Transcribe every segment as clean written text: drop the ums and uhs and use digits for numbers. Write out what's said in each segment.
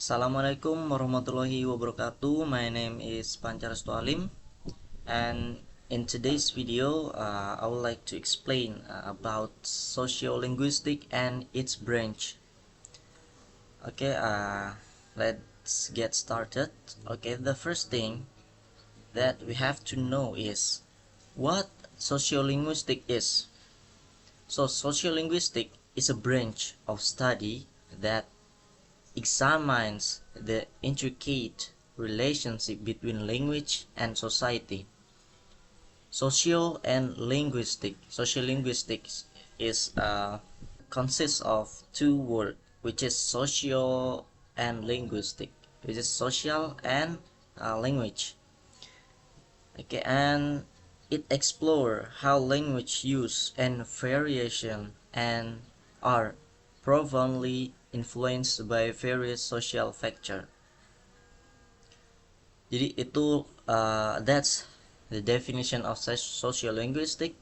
Assalamualaikum warahmatullahi wabarakatuh. My name is Pancarestu Alim, and in today's video, I would like to explain about sociolinguistic and its branch. Okay, let's get started. Okay, the first thing that we have to know is what sociolinguistic is. So, sociolinguistic is a branch of study that examines the intricate relationship between language and society. Sociolinguistics is consists of two words, which is socio and linguistic, which is social and language. Okay, and it explore how language use and variation and are profoundly influenced by various social factor. Jadi itu that's the definition of sociolinguistic.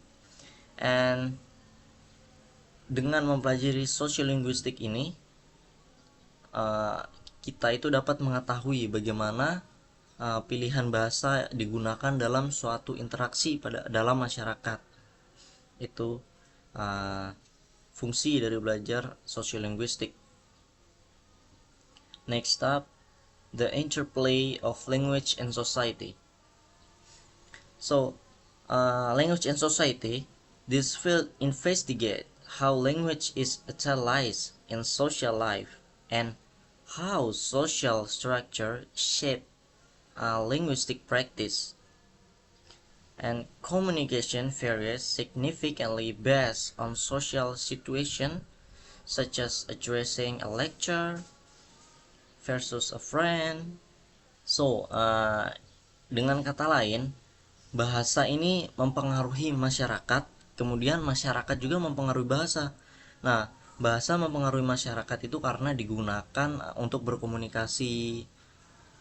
And dengan mempelajari sociolinguistic ini, kita itu dapat mengetahui bagaimana pilihan bahasa digunakan dalam suatu interaksi dalam masyarakat. Itu fungsi dari belajar sociolinguistic. Next up, the interplay of language and society. So, language and society, this field investigate how language is utilized in social life and how social structure shape linguistic practice. And communication varies significantly based on social situation, such as addressing a lecture versus a friend. So, dengan kata lain, bahasa ini mempengaruhi masyarakat, kemudian masyarakat juga mempengaruhi bahasa. Nah, bahasa mempengaruhi masyarakat itu karena digunakan untuk berkomunikasi,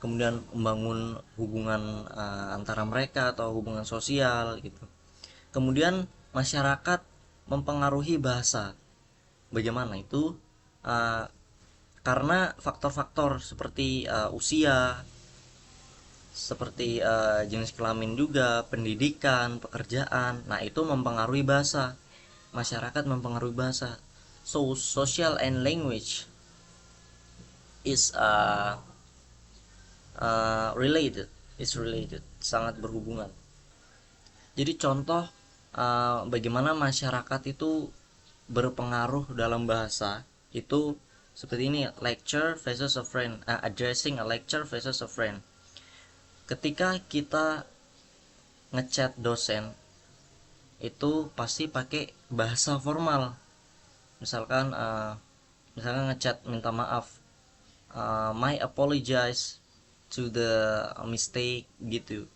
kemudian membangun hubungan antara mereka atau hubungan sosial gitu. Kemudian masyarakat mempengaruhi bahasa. Bagaimana itu? Karena faktor-faktor seperti usia, seperti jenis kelamin juga, pendidikan, pekerjaan. Nah, itu mempengaruhi bahasa. Masyarakat mempengaruhi bahasa. So, social and language is related, sangat berhubungan. Jadi contoh bagaimana masyarakat itu berpengaruh dalam bahasa itu seperti ini, lecture versus a friend, addressing a lecture versus a friend. Ketika kita ngechat dosen itu pasti pakai bahasa formal. Misalkan ngechat minta maaf, my apologize to the mistake gitu.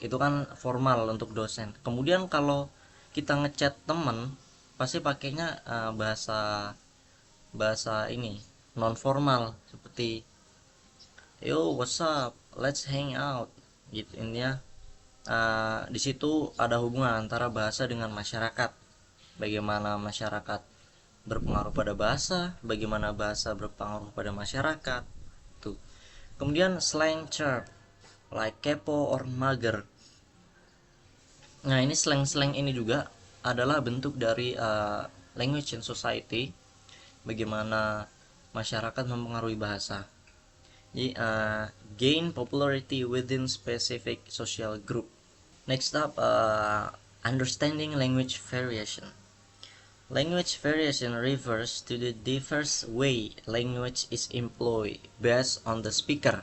Itu kan formal untuk dosen. Kemudian kalau kita ngechat temen pasti pakainya bahasa ini non formal, seperti yo what's up, let's hang out gitu. Intinya di situ ada hubungan antara bahasa dengan masyarakat. Bagaimana masyarakat berpengaruh pada bahasa, bagaimana bahasa berpengaruh pada masyarakat. Tuh. Kemudian slang term like kepo or mager. Nah, ini slang-slang ini juga adalah bentuk dari language and society, bagaimana masyarakat mempengaruhi bahasa. Jadi, gain popularity within specific social group. Next up, understanding language variation. Language variation refers to the diverse way language is employed based on the speaker.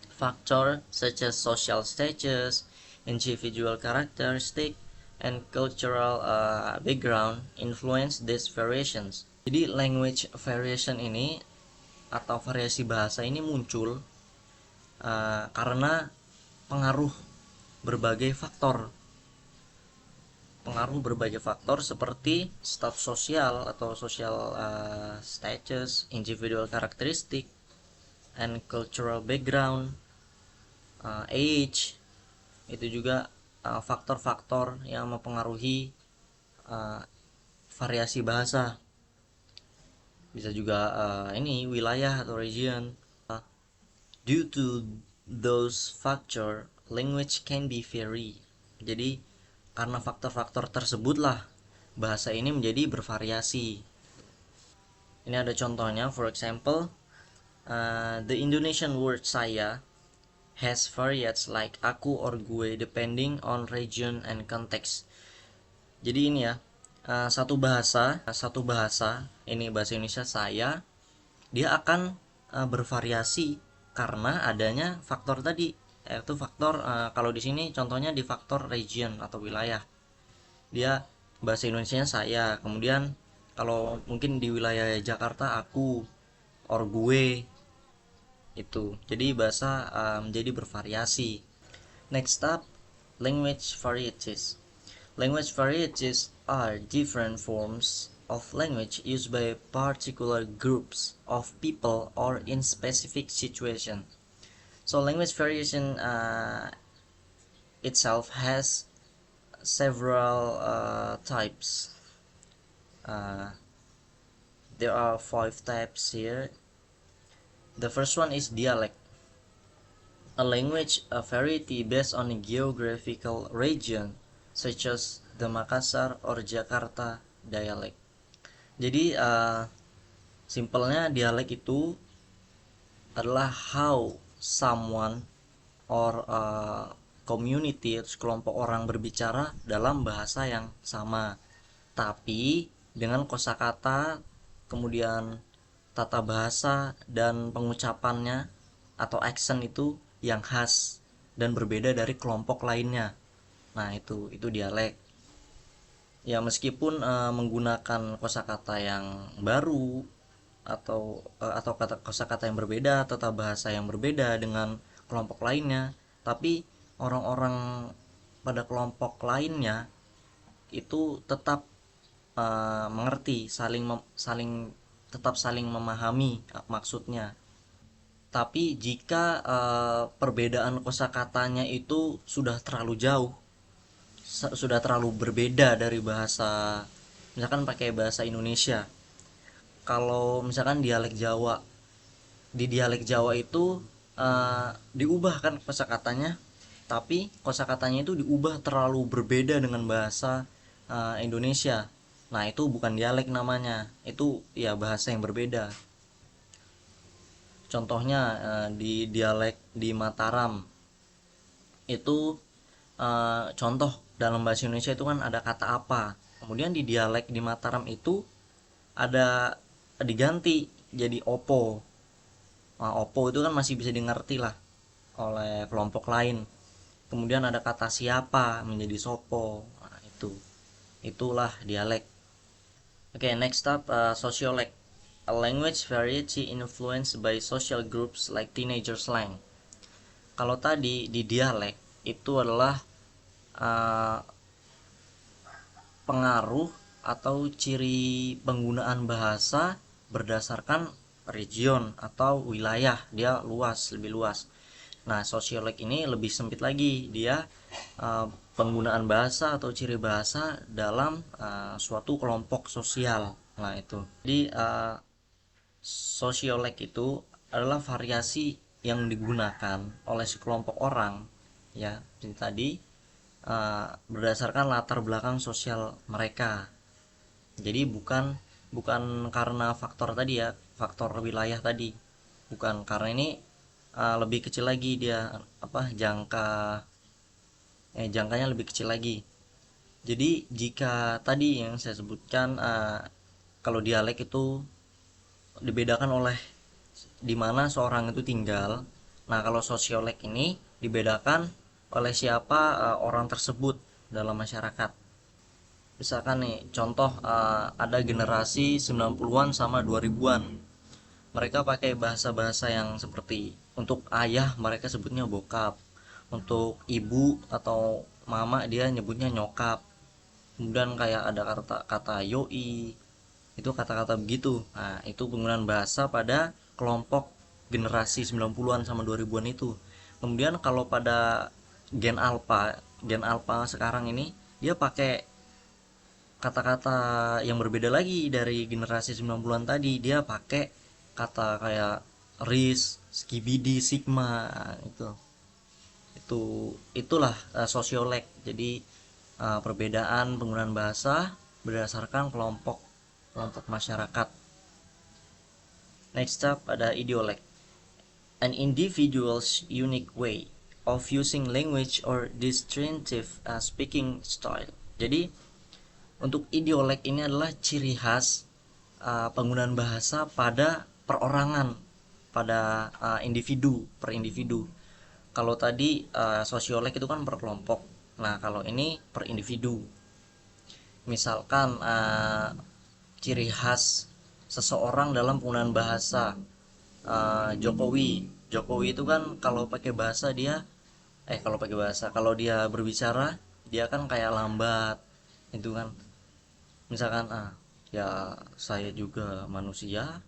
Factors such as social status, individual characteristic, and cultural background influence these variations. Jadi language variation ini atau variasi bahasa ini muncul karena pengaruh berbagai faktor seperti status sosial atau social status, individual characteristic, and cultural background, age. Itu juga faktor-faktor yang mempengaruhi variasi bahasa. bisa juga ini wilayah atau region. Due to those factor, language can be vary. Jadi karena faktor-faktor tersebutlah bahasa ini menjadi bervariasi. Ini ada contohnya, for example, the Indonesian word saya has variants like aku or gue depending on region and context. Jadi ini ya, satu bahasa ini bahasa Indonesia saya, dia akan bervariasi karena adanya faktor tadi, yaitu faktor kalau di sini contohnya di faktor region atau wilayah. Dia bahasa Indonesianya saya, kemudian kalau mungkin di wilayah Jakarta aku or gue itu. Jadi bahasa menjadi bervariasi. Next up, language varieties. Language varieties are different forms of language used by particular groups of people or in specific situation. So language variation itself has several types. Uh, there are 5 types here. The first one is dialect. A language, a variety based on a geographical region, such as the Makassar or Jakarta dialect. Jadi simpelnya dialek itu adalah how someone or community, kelompok orang berbicara dalam bahasa yang sama, tapi dengan kosakata, kemudian tata bahasa dan pengucapannya atau accent itu yang khas dan berbeda dari kelompok lainnya. Nah, itu dialek. Ya meskipun menggunakan kosakata yang baru atau kata kosakata yang berbeda, tata bahasa yang berbeda dengan kelompok lainnya, tapi orang-orang pada kelompok lainnya itu tetap mengerti, tetap saling memahami maksudnya. Tapi jika perbedaan kosakatanya itu sudah terlalu jauh, sudah terlalu berbeda dari bahasa, misalkan pakai bahasa Indonesia. Kalau misalkan dialek Jawa, di dialek Jawa itu diubah kan kosakatanya, tapi kosakatanya itu diubah terlalu berbeda dengan bahasa Indonesia. Nah, itu bukan dialek namanya, itu ya bahasa yang berbeda. Contohnya di dialek di Mataram itu contoh dalam bahasa Indonesia itu kan ada kata apa. Kemudian di dialek di Mataram itu ada diganti jadi opo. Nah, opo itu kan masih bisa dimengerti lah oleh kelompok lain. Kemudian ada kata siapa menjadi sopo. Nah, itulah dialek. Okay, next up, sociolek. A language variety influenced by social groups like teenager slang. Kalau tadi di dialek itu adalah pengaruh atau ciri penggunaan bahasa berdasarkan region atau wilayah, dia lebih luas. Nah, sosiolog ini lebih sempit lagi, dia penggunaan bahasa atau ciri bahasa dalam suatu kelompok sosial. Nah, itu. Jadi sosiolog itu adalah variasi yang digunakan oleh sekelompok orang, ya, seperti tadi, berdasarkan latar belakang sosial mereka. Jadi bukan karena faktor tadi ya, faktor wilayah tadi, bukan, karena ini lebih kecil lagi dia jangkanya lebih kecil lagi. Jadi jika tadi yang saya sebutkan, kalau dialek itu dibedakan oleh di mana seorang itu tinggal. Nah, kalau sosiolek ini dibedakan oleh siapa orang tersebut dalam masyarakat. Misalkan nih, contoh ada generasi 90-an sama 2000-an. Mereka pakai bahasa-bahasa yang seperti untuk ayah mereka sebutnya bokap, untuk ibu atau mama dia nyebutnya nyokap. Kemudian kayak ada kata yoi, itu kata-kata begitu. Nah, itu penggunaan bahasa pada kelompok generasi 90-an sama 2000-an itu. Kemudian kalau pada Gen Alpha sekarang ini dia pakai kata-kata yang berbeda lagi dari generasi 90-an tadi. Dia pakai kata kayak risk, skibidi, sigma. Itu itulah sosiolek. Jadi perbedaan penggunaan bahasa berdasarkan kelompok kelompok masyarakat. Next up ada idiolek, an individual's unique way of using language or distinctive speaking style. Jadi untuk idiolek ini adalah ciri khas penggunaan bahasa pada perorangan, pada individu per individu. Kalau tadi sosiolek itu kan per kelompok. Nah, kalau ini per individu. Misalkan ciri khas seseorang dalam penggunaan bahasa. Jokowi. Jokowi itu kan kalau pakai bahasa dia kalau dia berbicara dia kan kayak lambat. Itu kan. Misalkan ya saya juga manusia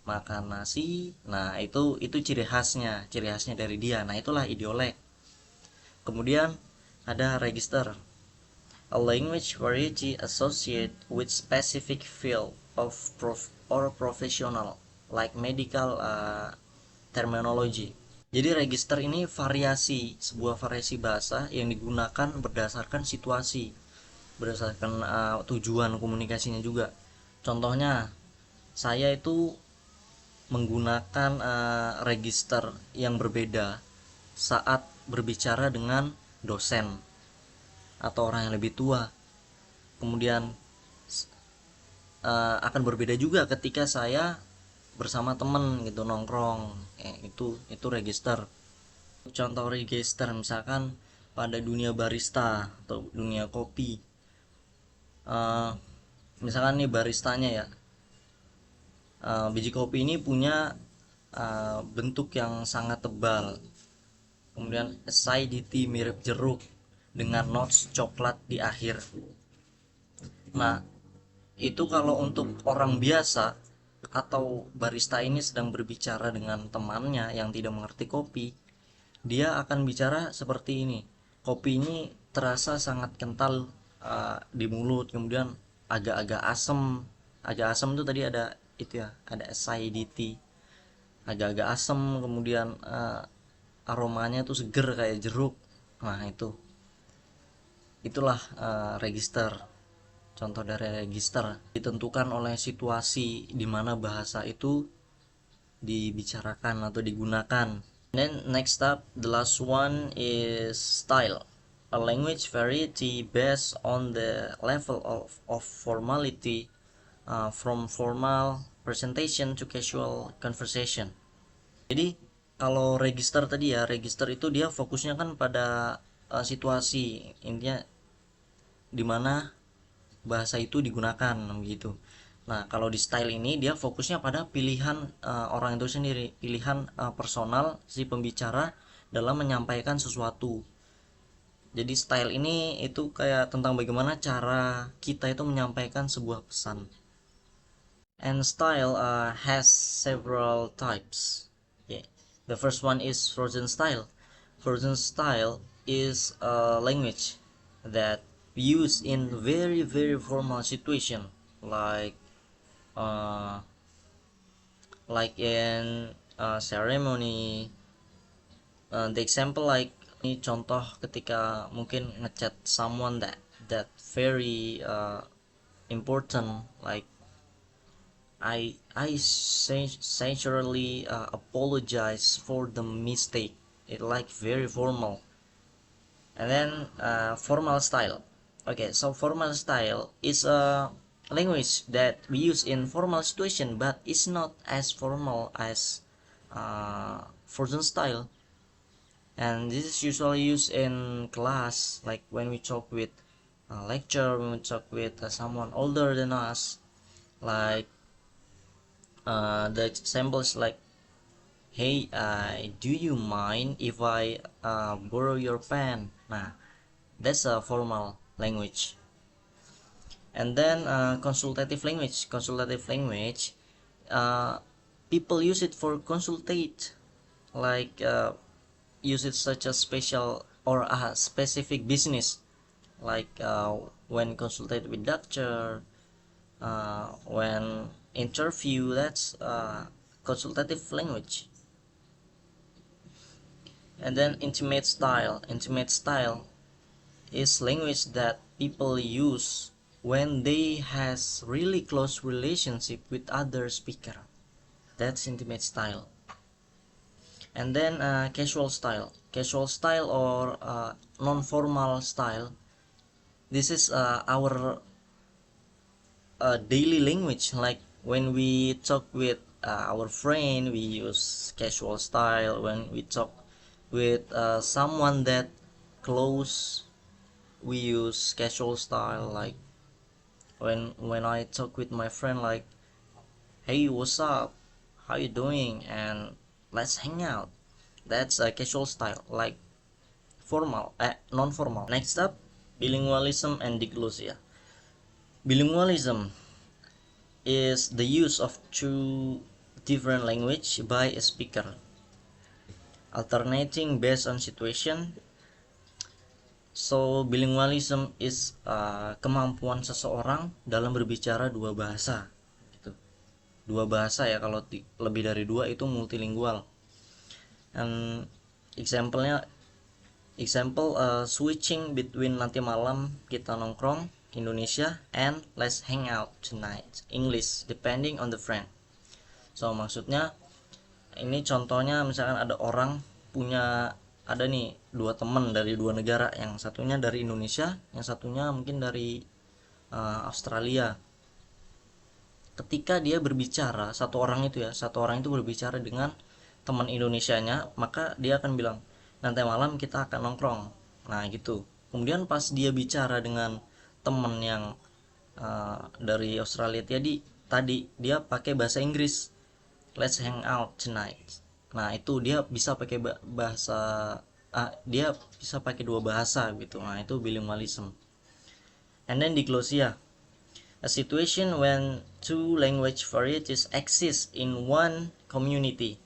makan nasi. Nah, itu ciri khasnya dari dia. Nah, itulah idiolek. Kemudian ada register, a language variety associated with specific field of professional like medical terminology. Jadi register ini sebuah variasi bahasa yang digunakan berdasarkan situasi, berdasarkan tujuan komunikasinya juga. Contohnya, saya itu menggunakan register yang berbeda saat berbicara dengan dosen atau orang yang lebih tua. Kemudian akan berbeda juga ketika saya bersama temen gitu nongkrong. Itu register. Contoh register misalkan pada dunia barista atau dunia kopi. Misalkan nih baristanya ya, biji kopi ini punya bentuk yang sangat tebal, kemudian acidity mirip jeruk dengan notes coklat di akhir. Nah, itu kalau untuk orang biasa atau barista ini sedang berbicara dengan temannya yang tidak mengerti kopi, dia akan bicara seperti ini. Kopi ini terasa sangat kental di mulut, kemudian agak-agak asam. Agak asam itu tadi ada itu ya, ada acidity, agak-agak asam, kemudian aromanya tuh seger kayak jeruk. Nah, itulah register. Contoh dari register ditentukan oleh situasi di mana bahasa itu dibicarakan atau digunakan. Then next up, the last one is style, a language variety based on the level of formality, from formal presentation to casual conversation. Jadi kalau register tadi ya, register itu dia fokusnya kan pada situasi, intinya di mana bahasa itu digunakan gitu. Nah, kalau di style ini dia fokusnya pada pilihan orang itu sendiri, pilihan personal si pembicara dalam menyampaikan sesuatu. Jadi style ini itu kayak tentang bagaimana cara kita itu menyampaikan sebuah pesan. And style has several types. Yeah. The first one is frozen style. Frozen style is a language that used in very very formal situation, uh, like in ceremony. The example like ini contoh ketika mungkin ngechat someone that very important, like I sincerely apologize for the mistake. It like very formal. And then formal style. Okay, so formal style is a language that we use in formal situation, but it's not as formal as frozen style. And this is usually used in class, like when we talk with a lecturer, when we talk with someone older than us. Like the example is like, hey, do you mind if I borrow your pen? Nah, that's a formal language. And then consultative language, people use it for consultate, like use it such a special or a specific business, like when consulted with doctor, when interview. That's consultative language. And then intimate style. Intimate style is language that people use when they has really close relationship with other speaker. That's intimate style. And then casual style. Casual style or non-formal style. This is our daily language. Like when we talk with our friend, we use casual style. When we talk with someone that close, we use casual style. Like when I talk with my friend, like, hey, what's up, how you doing, and let's hang out. That's a casual style. Like formal, non-formal. Next up, bilingualism and diglossia. Bilingualism is the use of two different language by a speaker, alternating based on situation. So bilingualism is kemampuan seseorang dalam berbicara dua bahasa. Gitu. Dua bahasa ya, kalau lebih dari dua itu multilingual. And example switching between nanti malam kita nongkrong Indonesia and let's hang out tonight English, depending on the friend. So maksudnya ini contohnya, misalkan ada nih dua teman dari dua negara, yang satunya dari Indonesia, yang satunya mungkin dari Australia. Ketika dia berbicara, satu orang itu berbicara dengan teman Indonesianya, maka dia akan bilang nanti malam kita akan nongkrong. Nah gitu. Kemudian pas dia bicara dengan teman yang dari Australia tadi dia pakai bahasa Inggris, let's hang out tonight. Nah itu dia bisa pakai dia bisa pakai dua bahasa gitu. Nah itu bilingualism. And then diglossia, a situation when two language varieties exist in one community.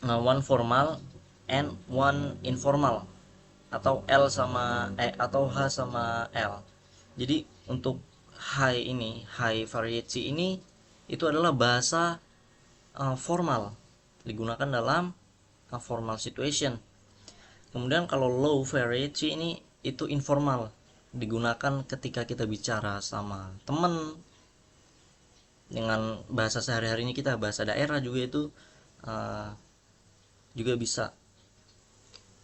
One formal and one informal, atau H sama L. Jadi untuk high variety ini itu adalah bahasa formal, digunakan dalam formal situation. Kemudian kalau low variety ini itu informal, digunakan ketika kita bicara sama temen dengan bahasa sehari-hari ini kita, bahasa daerah juga itu juga bisa.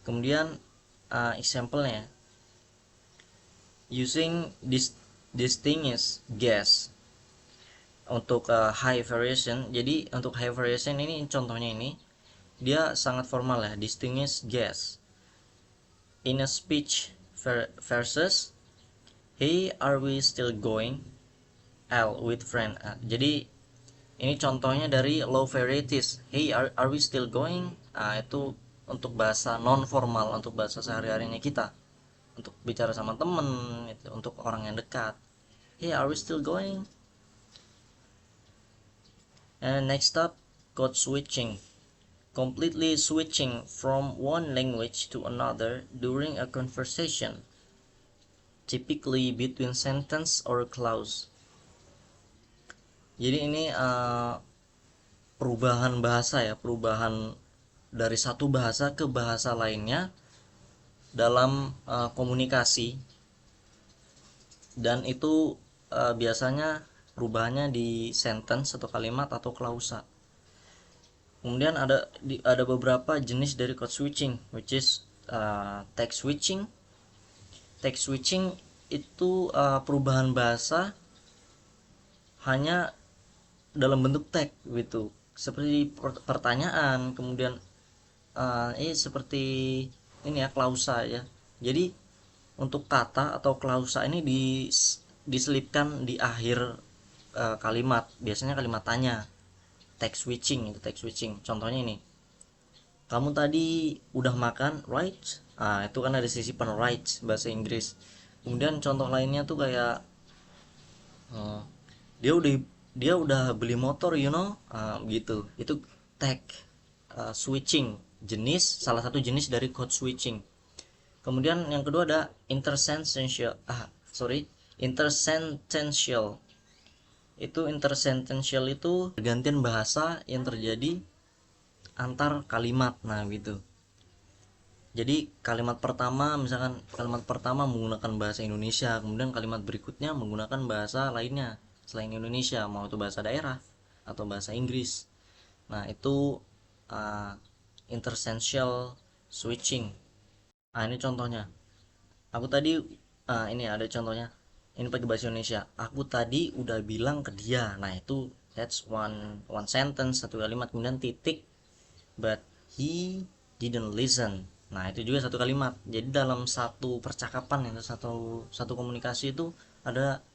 Kemudian example-nya, using distinguished guess untuk high variation. Jadi untuk high variation ini contohnya ini dia sangat formal ya, distinguished guess. In a speech versus hey, are we still going L with friend. Jadi ini contohnya dari low varieties. Hey, are we still going? Itu untuk bahasa non formal, untuk bahasa sehari-harinya kita, untuk bicara sama temen, itu untuk orang yang dekat. Hey, are we still going? And next up, code switching, completely switching from one language to another during a conversation, typically between sentence or clause. Jadi ini perubahan bahasa ya, perubahan dari satu bahasa ke bahasa lainnya dalam komunikasi, dan itu biasanya perubahannya di sentence atau kalimat atau klausa. Kemudian ada beberapa jenis dari code switching, which is text switching. Text switching itu perubahan bahasa hanya dalam bentuk teks gitu, seperti pertanyaan, kemudian seperti ini ya, klausa ya. Jadi untuk kata atau klausa ini diselipkan di akhir kalimat, biasanya kalimat tanya. Text switching itu text switching. Contohnya ini, kamu tadi udah makan, right? Itu kan ada sisipan right bahasa Inggris. Kemudian contoh lainnya tuh kayak dia udah beli motor, gitu. Itu text switching, salah satu jenis dari code switching. Kemudian yang kedua ada intersentential. Intersentential itu pergantian bahasa yang terjadi antar kalimat. Nah, gitu. Jadi kalimat pertama, misalkan kalimat pertama menggunakan bahasa Indonesia, kemudian kalimat berikutnya menggunakan bahasa lainnya selain Indonesia, mau itu bahasa daerah atau bahasa Inggris. Nah, itu intersential switching. Nah, ini contohnya. Aku tadi ini ada contohnya. Ini pakai bahasa Indonesia. Aku tadi udah bilang ke dia. Nah, itu that's one sentence, satu kalimat, kemudian titik, but he didn't listen. Nah, itu juga satu kalimat. Jadi dalam satu percakapan, satu komunikasi itu ada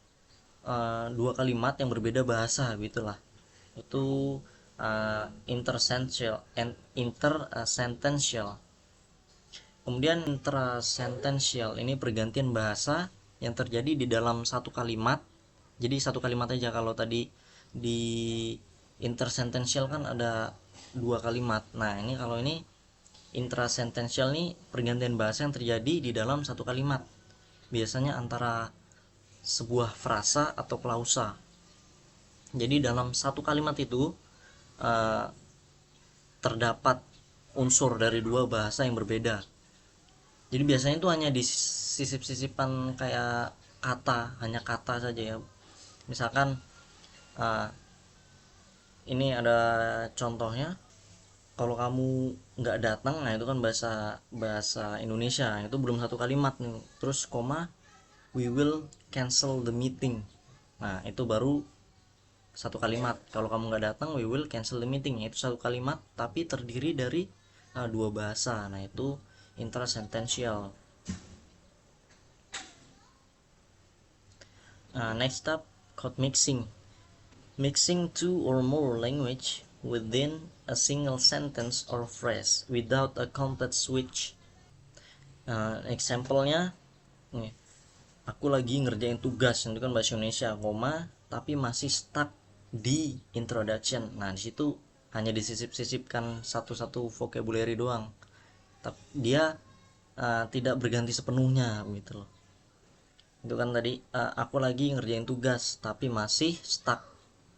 dua kalimat yang berbeda bahasa, gitulah. Itu intersentential. Kemudian intrasentential ini pergantian bahasa yang terjadi di dalam satu kalimat. Jadi satu kalimat aja. Kalau tadi di intersentential kan ada dua kalimat. Nah, ini kalau ini intrasentential nih pergantian bahasa yang terjadi di dalam satu kalimat. Biasanya antara sebuah frasa atau klausa. Jadi dalam satu kalimat itu terdapat unsur dari dua bahasa yang berbeda. Jadi biasanya itu hanya di sisip-sisipan kayak kata, hanya kata saja ya. Misalkan ini ada contohnya, kalau kamu nggak datang, nah itu kan bahasa bahasa Indonesia, itu belum satu kalimat nih. Terus koma, we will cancel the meeting. Nah, itu baru satu kalimat. Kalau kamu nggak datang, we will cancel the meeting. Itu satu kalimat tapi terdiri dari dua bahasa. Nah, itu intrasentential. Next up, code mixing. Mixing two or more language within a single sentence or phrase without a complete switch. Example-nya, nih, aku lagi ngerjain tugas, itu kan bahasa Indonesia, koma, tapi masih stuck di introduction. Nah, di situ hanya disisip-sisipkan satu-satu vocabulary doang. Tapi dia tidak berganti sepenuhnya gitu loh. Itu kan tadi aku lagi ngerjain tugas tapi masih stuck.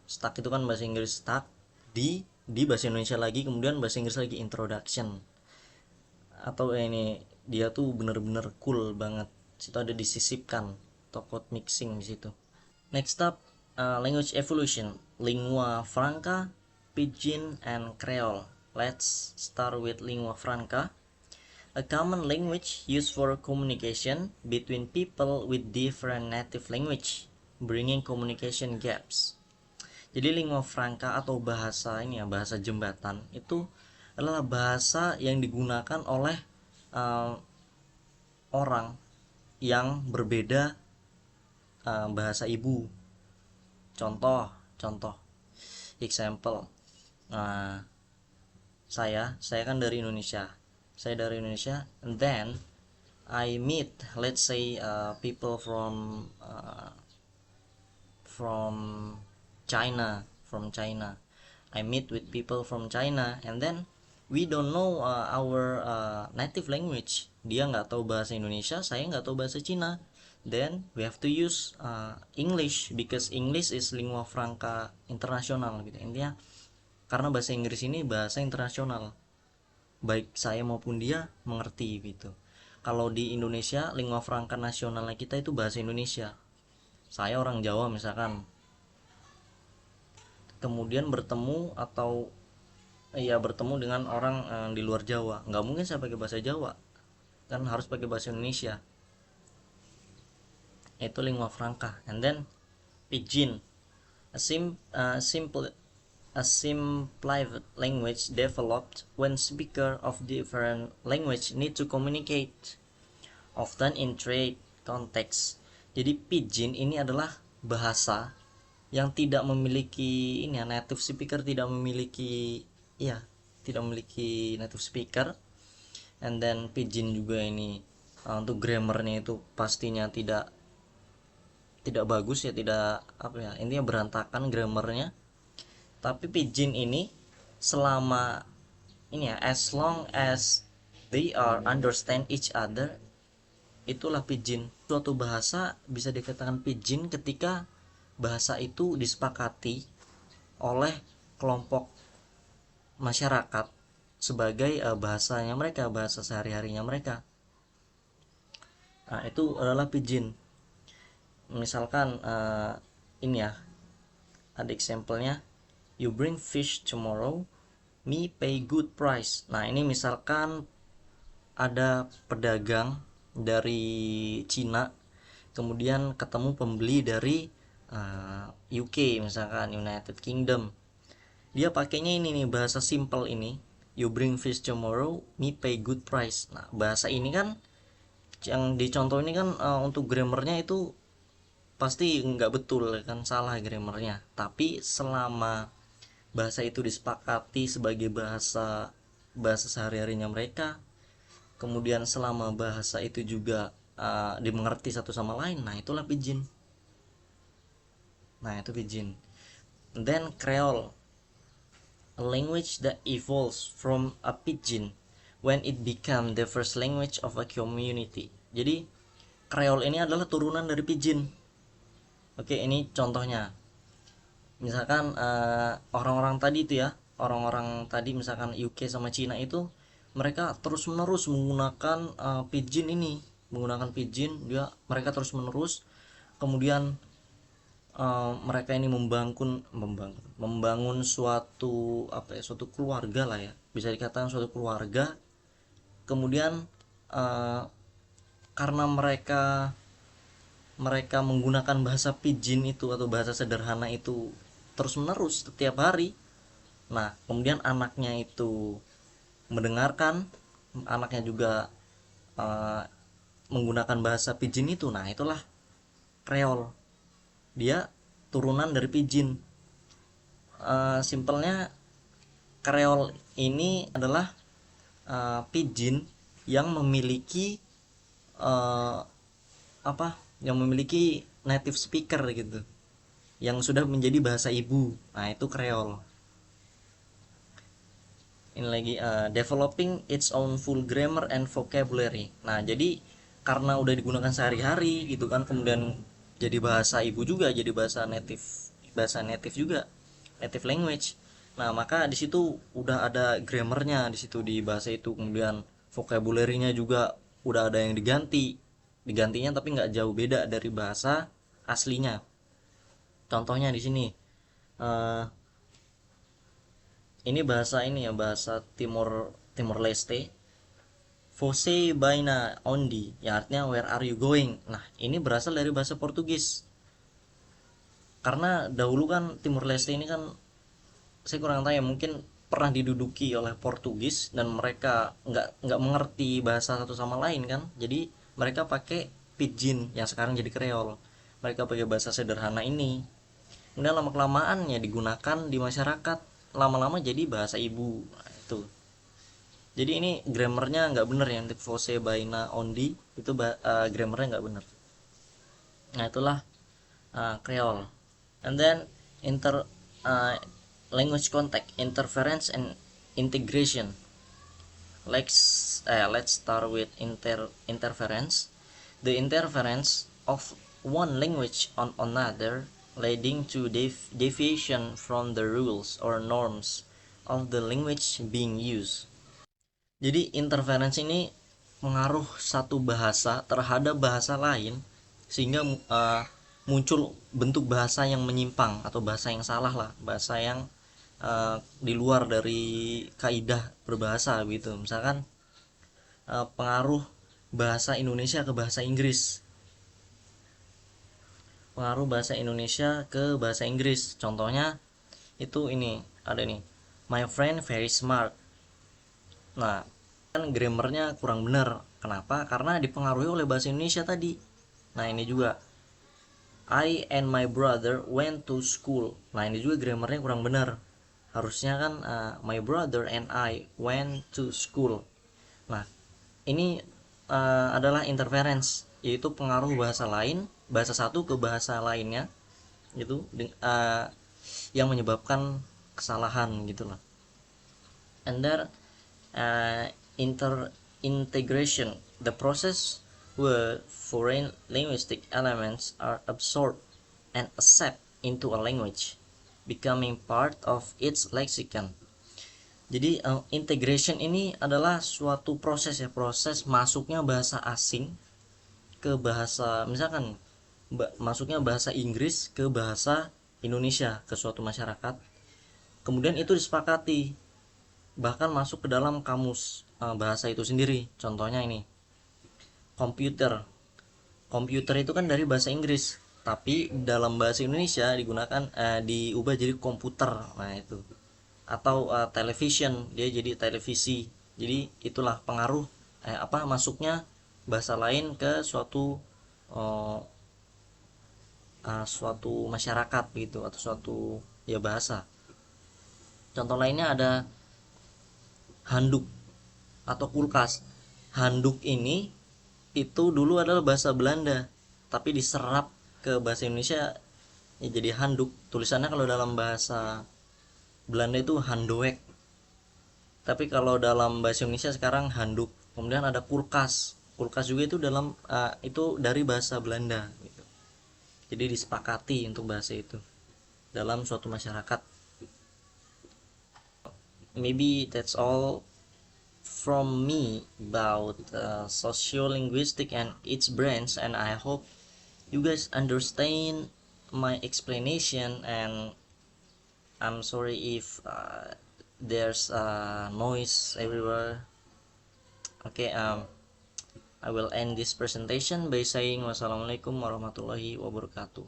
Stuck itu kan bahasa Inggris, stuck di bahasa Indonesia lagi, kemudian bahasa Inggris lagi introduction. Atau ini dia tuh bener-bener cool banget. Situ ada disisipkan code mixing di situ. Next up, language evolution, lingua franca, pidgin, and creole. Let's start with lingua franca. A common language used for communication between people with different native language, bringing communication gaps. Jadi lingua franca atau bahasa ini ya, bahasa jembatan itu adalah bahasa yang digunakan oleh orang yang berbeda bahasa ibu. Contoh example. Saya kan dari Indonesia. And then I meet, let's say, people from China. I meet with people from China, and then we don't know our native language. Dia nggak tahu bahasa Indonesia, saya nggak tahu bahasa Cina. Then we have to use English, because English is lingua franca internasional gitu. Intinya karena bahasa Inggris ini bahasa internasional, baik saya maupun dia mengerti gitu. Kalau di Indonesia lingua franca nasionalnya kita itu bahasa Indonesia. Saya orang Jawa misalkan, kemudian bertemu dengan orang di luar Jawa, nggak mungkin saya pakai bahasa Jawa, kan harus pakai bahasa Indonesia. Itu lingua franca. And then pidgin, a simplified language developed when speakers of different language need to communicate, often in trade context. Jadi pidgin ini adalah bahasa yang tidak memiliki native speaker, tidak memiliki native speaker. And then pidgin juga ini untuk grammarnya itu pastinya tidak bagus ya, tidak intinya berantakan grammarnya. Tapi pidgin ini selama as long as they are understand each other, itulah pidgin. Suatu bahasa bisa dikatakan pidgin ketika bahasa itu disepakati oleh kelompok masyarakat sebagai bahasanya mereka, bahasa sehari-harinya mereka. Nah, itu adalah pidgin. Misalkan ini ya, ada example-nya, you bring fish tomorrow, me pay good price. Nah, ini misalkan ada pedagang dari Cina, kemudian ketemu pembeli dari UK, misalkan United Kingdom. Dia pakainya ini nih, bahasa simple ini, you bring fish tomorrow, me pay good price. Nah, bahasa ini kan yang dicontoh ini kan untuk grammarnya itu pasti nggak betul kan, salah grammarnya. Tapi selama bahasa itu disepakati sebagai bahasa sehari-harinya mereka, kemudian selama bahasa itu juga dimengerti satu sama lain, nah itulah pidgin. Nah, itu pidgin. Then Creole, a language that evolves from a pidgin when it became the first language of a community. Jadi Creole ini adalah turunan dari pidgin. Oke, ini contohnya. Misalkan orang-orang tadi itu ya, orang-orang tadi misalkan UK sama Cina itu, mereka terus-menerus menggunakan pidgin ini, menggunakan pidgin, mereka terus-menerus. Kemudian mereka ini membangun suatu suatu keluarga lah ya, bisa dikatakan suatu keluarga. Kemudian karena mereka menggunakan bahasa pidgin itu atau bahasa sederhana itu terus menerus setiap hari, nah kemudian anaknya itu mendengarkan, anaknya juga menggunakan bahasa pidgin itu, nah itulah Creole. Dia turunan dari pidgin. Simpelnya Creole ini adalah pidgin yang memiliki yang memiliki native speaker gitu, yang sudah menjadi bahasa ibu. Nah, itu Creole. Ini lagi developing its own full grammar and vocabulary. Nah, jadi karena udah digunakan sehari-hari gitu kan, kemudian jadi bahasa ibu juga, jadi bahasa native juga, native language. Nah, maka di situ udah ada grammarnya di situ di bahasa itu, kemudian vocabulary-nya juga udah ada yang digantinya tapi nggak jauh beda dari bahasa aslinya. Contohnya di sini, eh, ini bahasa ini ya, bahasa Timor Leste. Você vai na onde, yang artinya where are you going. Nah, ini berasal dari bahasa Portugis. Karena dahulu kan Timor Leste ini kan, saya kurang tahu ya, mungkin pernah diduduki oleh Portugis dan mereka nggak mengerti bahasa satu sama lain kan. Jadi mereka pakai pidgin yang sekarang jadi Creole. Mereka pakai bahasa sederhana ini. Kemudian lama kelamaan ya digunakan di masyarakat, lama-lama jadi bahasa ibu. Nah, itu. Jadi ini grammarnya nggak bener ya, untuk Vose Baina Ondi itu grammarnya nggak bener. Nah, itulah Creole. And then uh, language contact, interference and integration. Let's start with interference. The interference of one language on another, leading to deviation from the rules or norms of the language being used. Jadi interference ini mengaruh satu bahasa terhadap bahasa lain, sehingga muncul bentuk bahasa yang menyimpang atau bahasa yang salah lah, bahasa yang di luar dari kaidah berbahasa gitu. Misalkan pengaruh bahasa Indonesia ke bahasa Inggris, pengaruh bahasa Indonesia ke bahasa Inggris. Contohnya itu ini ada nih, my friend very smart. Nah, kan grammarnya kurang benar. Kenapa? Karena dipengaruhi oleh bahasa Indonesia tadi. Nah, ini juga I and my brother went to school. Nah, ini juga grammarnya kurang benar. Harusnya kan my brother and I went to school. Nah, ini adalah interference, yaitu pengaruh bahasa lain, bahasa satu ke bahasa lainnya, itu yang menyebabkan kesalahan gitulah. And there integration, the process where foreign linguistic elements are absorbed and accepted into a language, becoming part of its lexicon. Jadi integration ini adalah suatu proses ya, proses masuknya bahasa asing ke bahasa, misalkan masuknya bahasa Inggris ke bahasa Indonesia ke suatu masyarakat. Kemudian itu disepakati, bahkan masuk ke dalam kamus bahasa itu sendiri. Contohnya ini, komputer. Komputer itu kan dari bahasa Inggris, tapi dalam bahasa Indonesia digunakan diubah jadi komputer. Nah, itu. Atau television, dia jadi televisi. Jadi itulah pengaruh masuknya bahasa lain ke suatu masyarakat gitu, atau suatu ya bahasa. Contoh lainnya ada handuk atau kulkas. Handuk ini itu dulu adalah bahasa Belanda, tapi diserap ke bahasa Indonesia ya jadi handuk. Tulisannya kalau dalam bahasa Belanda itu handoek, tapi kalau dalam bahasa Indonesia sekarang handuk. Kemudian ada kulkas. Kulkas juga itu itu dari bahasa Belanda gitu. Jadi disepakati untuk bahasa itu dalam suatu masyarakat. Maybe that's all from me about sociolinguistic and its branch, and I hope you guys understand my explanation, and I'm sorry if there's noise everywhere. Okay, I will end this presentation by saying wassalamualaikum warahmatullahi wabarakatuh.